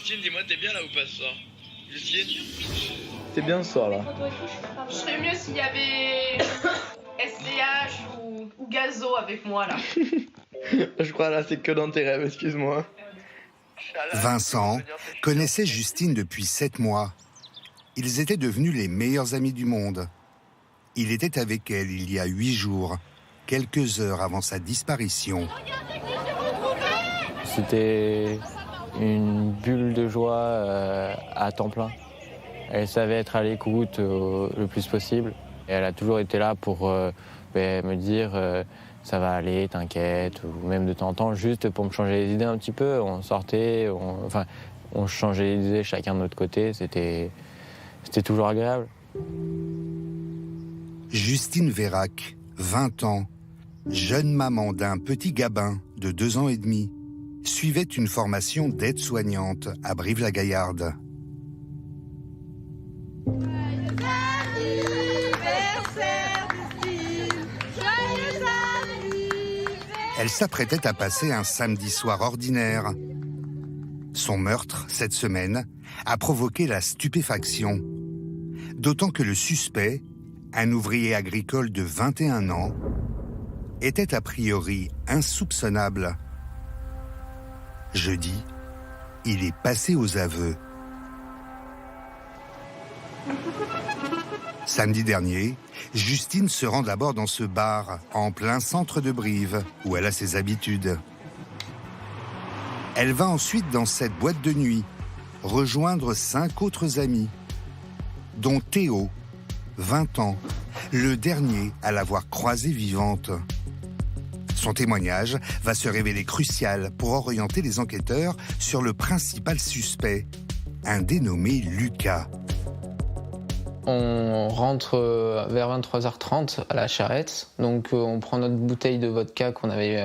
Justine, dis-moi, t'es bien là ou pas ce soir? Justine? T'es bien ce soir là? Je serais mieux s'il y avait SCH ou Gazo avec moi là. Je crois là, c'est que dans tes rêves, excuse-moi. Vincent connaissait Justine depuis 7 mois. Ils étaient devenus les meilleurs amis du monde. Il était avec elle il y a 8 jours, quelques heures avant sa disparition. C'était une bulle de joie à temps plein. Elle savait être à l'écoute le plus possible. Et elle a toujours été là pour me dire ça va aller, t'inquiète, ou même de temps en temps, juste pour me changer les idées un petit peu. On sortait, on changeait les idées chacun de notre côté. C'était toujours agréable. Justine Vérac, 20 ans, jeune maman d'un petit gabin de 2 ans et demi, suivait une formation d'aide-soignante à Brive-la-Gaillarde. Elle s'apprêtait à passer un samedi soir ordinaire. Son meurtre, cette semaine, a provoqué la stupéfaction. D'autant que le suspect, un ouvrier agricole de 21 ans, était a priori insoupçonnable. Jeudi, il est passé aux aveux. Samedi dernier, Justine se rend d'abord dans ce bar, en plein centre de Brive, où elle a ses habitudes. Elle va ensuite dans cette boîte de nuit, rejoindre 5 autres amis, dont Théo, 20 ans, le dernier à l'avoir croisée vivante. Son témoignage va se révéler crucial pour orienter les enquêteurs sur le principal suspect, un dénommé Lucas. On rentre vers 23h30 à la Charrette, donc on prend notre bouteille de vodka qu'on avait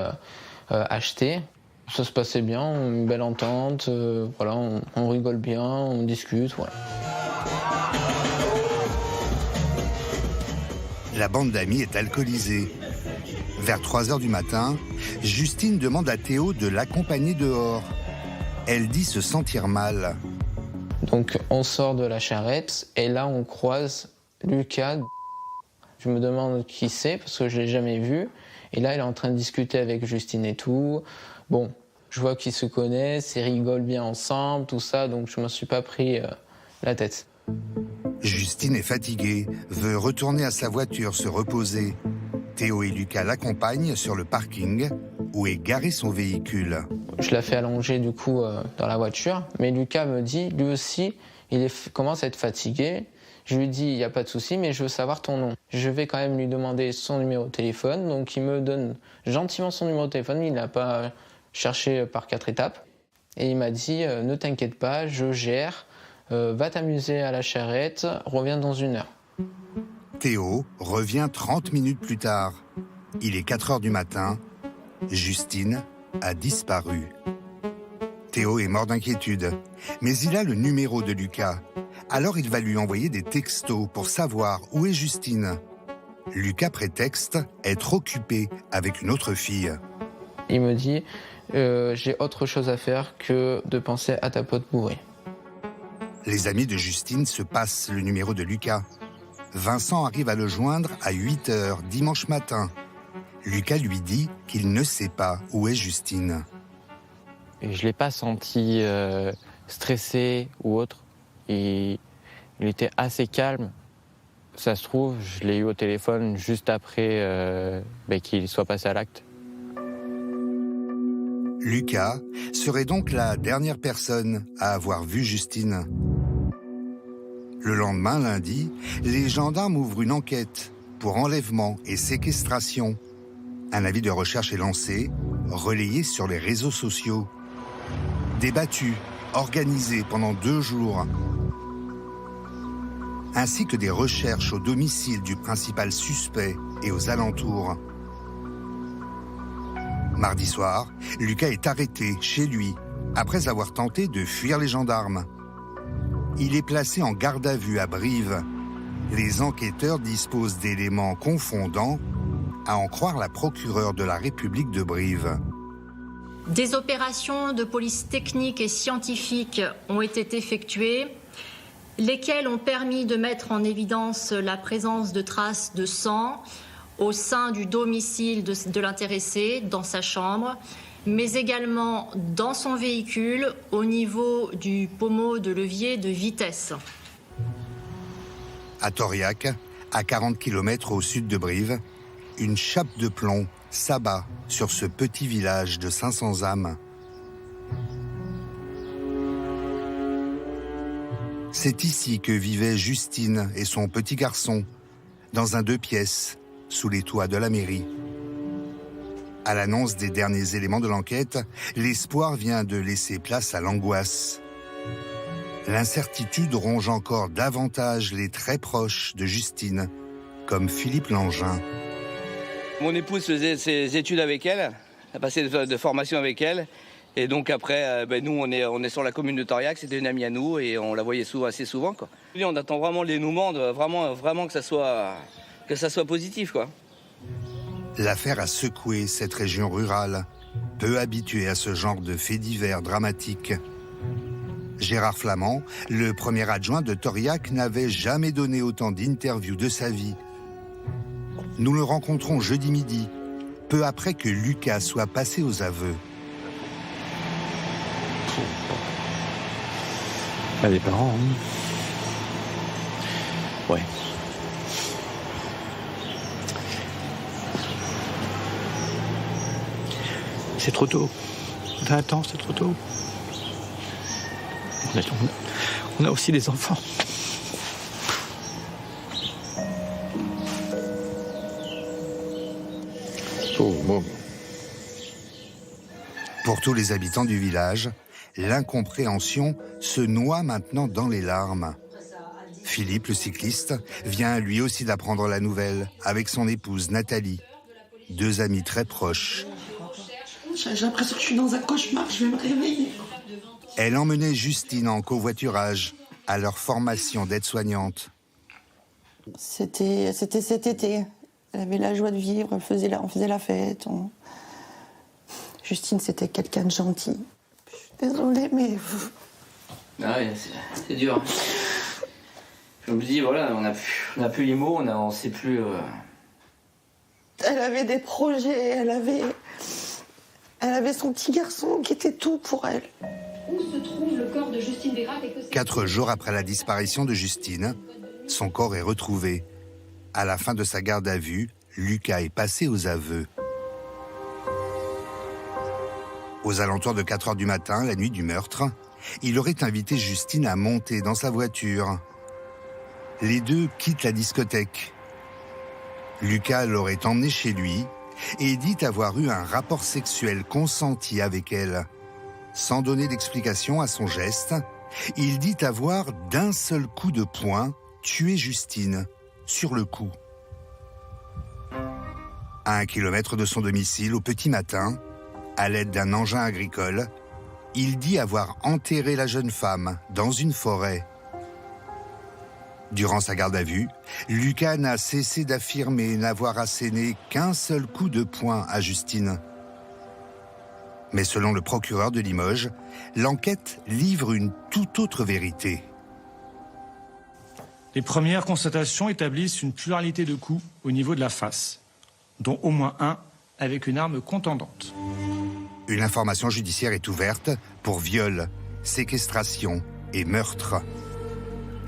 achetée. Ça se passait bien, une belle entente, voilà, on rigole bien, on discute. Voilà. La bande d'amis est alcoolisée. Vers 3h du matin, Justine demande à Théo de l'accompagner dehors. Elle dit se sentir mal. Donc on sort de la Charrette et là on croise Lucas. Je me demande qui c'est parce que je ne l'ai jamais vu. Et là il est en train de discuter avec Justine et tout. Bon, je vois qu'ils se connaissent, ils rigolent bien ensemble, tout ça, donc je ne me suis pas pris la tête. Justine est fatiguée, veut retourner à sa voiture se reposer. Théo et Lucas l'accompagnent sur le parking où est garé son véhicule. Je la fais allonger du coup dans la voiture, mais Lucas me dit, lui aussi, commence à être fatigué. Je lui dis, il n'y a pas de souci, mais je veux savoir ton nom. Je vais quand même lui demander son numéro de téléphone, donc il me donne gentiment son numéro de téléphone, il n'a pas cherché par 4 étapes. Et il m'a dit, ne t'inquiète pas, je gère, va t'amuser à la Charrette, reviens dans 1 heure. Théo revient 30 minutes plus tard. Il est 4h du matin. Justine a disparu. Théo est mort d'inquiétude, mais il a le numéro de Lucas. Alors il va lui envoyer des textos pour savoir où est Justine. Lucas prétexte être occupé avec une autre fille. Il me dit, j'ai autre chose à faire que de penser à ta pote bourrée. Les amis de Justine se passent le numéro de Lucas. Vincent arrive à le joindre à 8h dimanche matin. Lucas lui dit qu'il ne sait pas où est Justine. Et je ne l'ai pas senti stressé ou autre. Il était assez calme. Ça se trouve, je l'ai eu au téléphone juste après qu'il soit passé à l'acte. Lucas serait donc la dernière personne à avoir vu Justine. Le lendemain, lundi, les gendarmes ouvrent une enquête pour enlèvement et séquestration. Un avis de recherche est lancé, relayé sur les réseaux sociaux. Débattu, organisé pendant 2 jours. Ainsi que des recherches au domicile du principal suspect et aux alentours. Mardi soir, Lucas est arrêté chez lui après avoir tenté de fuir les gendarmes. Il est placé en garde à vue à Brive. Les enquêteurs disposent d'éléments confondants, à en croire la procureure de la République de Brive. Des opérations de police technique et scientifique ont été effectuées, lesquelles ont permis de mettre en évidence la présence de traces de sang au sein du domicile de l'intéressé, dans sa chambre, mais également dans son véhicule au niveau du pommeau de levier de vitesse. À Tauriac, à 40 km au sud de Brive, une chape de plomb s'abat sur ce petit village de 500 âmes. C'est ici que vivaient Justine et son petit garçon, dans un 2 pièces, sous les toits de la mairie. À l'annonce des derniers éléments de l'enquête, l'espoir vient de laisser place à l'angoisse. L'incertitude ronge encore davantage les très proches de Justine, comme Philippe Langin. Mon épouse faisait ses études avec elle, a passé de formation avec elle. Et donc après, nous, on est sur la commune de Tauriac, c'était une amie à nous et on la voyait assez souvent, quoi. On attend vraiment le dénouement, vraiment que ça soit positif, quoi. L'affaire a secoué cette région rurale, peu habituée à ce genre de faits divers dramatiques. Gérard Flamand, le premier adjoint de Tauriac, n'avait jamais donné autant d'interviews de sa vie. Nous le rencontrons jeudi midi, peu après que Lucas soit passé aux aveux. Des parents, hein. Ouais. C'est trop tôt. 20 ans, c'est trop tôt. On a aussi des enfants. Oh, bon. Pour tous les habitants du village, l'incompréhension se noie maintenant dans les larmes. Philippe, le cycliste, vient lui aussi d'apprendre la nouvelle avec son épouse Nathalie, 2 amis très proches. J'ai l'impression que je suis dans un cauchemar, je vais me réveiller. Elle emmenait Justine en covoiturage à leur formation d'aide-soignante. C'était cet été. Elle avait la joie de vivre, on faisait la fête. Justine, c'était quelqu'un de gentil. Je suis désolée, mais... Ah ouais, c'est dur. Je me dis, voilà, on n'a plus les mots, on sait plus... Elle avait des projets, elle avait son petit garçon qui était tout pour elle. Où se trouve le corps de Justine Desgraves et que 4 jours après la disparition de Justine, son corps est retrouvé. À la fin de sa garde à vue, Lucas est passé aux aveux. Aux alentours de 4 heures du matin, la nuit du meurtre, il aurait invité Justine à monter dans sa voiture. Les deux quittent la discothèque. Lucas l'aurait emmenée chez lui et dit avoir eu un rapport sexuel consenti avec elle. Sans donner d'explication à son geste, il dit avoir d'un seul coup de poing tué Justine, sur le coup. À 1 kilomètre de son domicile, au petit matin, à l'aide d'un engin agricole, il dit avoir enterré la jeune femme dans une forêt. Durant sa garde à vue, Lucas n'a cessé d'affirmer n'avoir asséné qu'un seul coup de poing à Justine. Mais selon le procureur de Limoges, l'enquête livre une toute autre vérité. Les premières constatations établissent une pluralité de coups au niveau de la face, dont au moins un avec une arme contondante. Une information judiciaire est ouverte pour viol, séquestration et meurtre.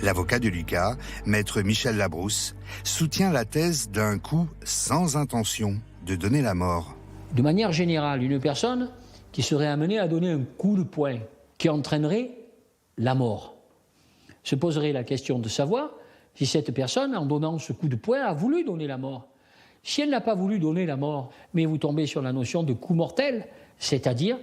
L'avocat de Lucas, maître Michel Labrousse, soutient la thèse d'un coup sans intention de donner la mort. De manière générale, une personne qui serait amenée à donner un coup de poing qui entraînerait la mort. Se poserait la question de savoir si cette personne, en donnant ce coup de poing, a voulu donner la mort. Si elle n'a pas voulu donner la mort, mais vous tombez sur la notion de coup mortel, c'est-à-dire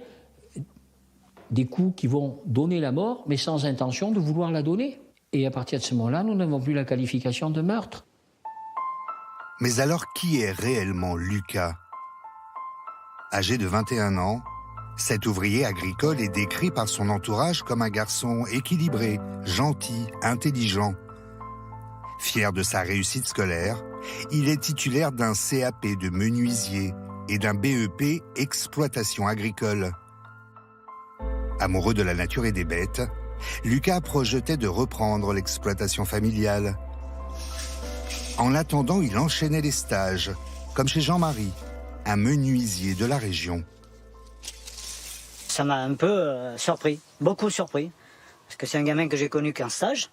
des coups qui vont donner la mort, mais sans intention de vouloir la donner. Et à partir de ce moment-là, nous n'avons plus la qualification de meurtre. Mais alors, qui est réellement Lucas ? Âgé de 21 ans, cet ouvrier agricole est décrit par son entourage comme un garçon équilibré, gentil, intelligent. Fier de sa réussite scolaire, il est titulaire d'un CAP de menuisier et d'un BEP exploitation agricole, Amoureux de la nature et des bêtes, Lucas projetait de reprendre l'exploitation familiale. En attendant, il enchaînait les stages, comme chez Jean-Marie, un menuisier de la région. Ça m'a un peu surpris, beaucoup surpris. Parce que c'est un gamin que j'ai connu qu'en stage.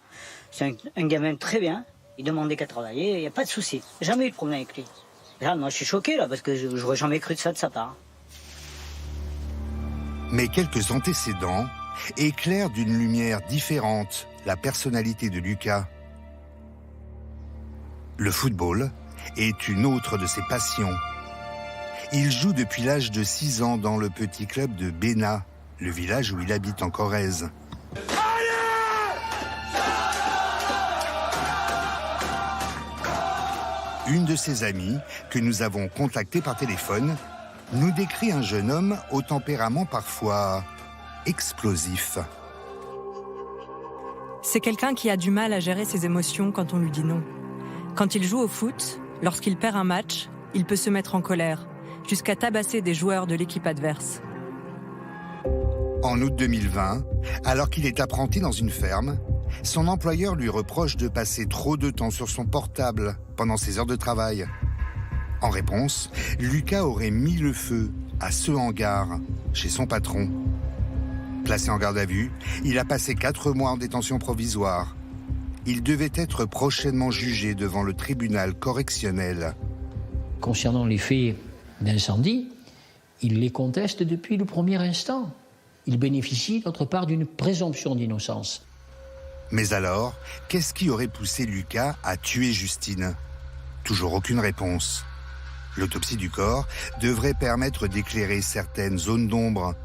C'est un gamin très bien. Il demandait qu'à travailler, il n'y a pas de souci. Jamais eu de problème avec lui. Là, moi, je suis choqué, là, parce que je n'aurais jamais cru de ça de sa part. Mais quelques antécédents éclairent d'une lumière différente la personnalité de Lucas. Le football est une autre de ses passions. Il joue depuis l'âge de 6 ans dans le petit club de Bénat, le village où il habite en Corrèze. Une de ses amies, que nous avons contactée par téléphone, nous décrit un jeune homme au tempérament parfois explosif. C'est quelqu'un qui a du mal à gérer ses émotions quand on lui dit non. Quand il joue au foot, lorsqu'il perd un match, il peut se mettre en colère, jusqu'à tabasser des joueurs de l'équipe adverse. En août 2020, alors qu'il est apprenti dans une ferme, son employeur lui reproche de passer trop de temps sur son portable pendant ses heures de travail. En réponse, Lucas aurait mis le feu à ce hangar chez son patron. Placé en garde à vue, il a passé 4 mois en détention provisoire. Il devait être prochainement jugé devant le tribunal correctionnel. Concernant les faits d'incendie, il les conteste depuis le premier instant. Il bénéficie d'autre part d'une présomption d'innocence. Mais alors, qu'est-ce qui aurait poussé Lucas à tuer Justine? Toujours aucune réponse. L'autopsie du corps devrait permettre d'éclairer certaines zones d'ombre,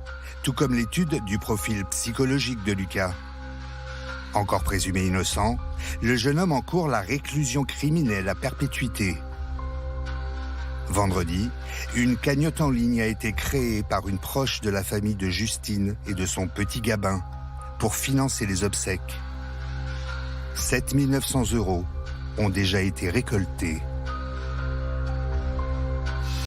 tout comme l'étude du profil psychologique de Lucas. Encore présumé innocent, le jeune homme encourt la réclusion criminelle à perpétuité. Vendredi, une cagnotte en ligne a été créée par une proche de la famille de Justine et de son petit Gabin pour financer les obsèques. 7 900 € ont déjà été récoltés.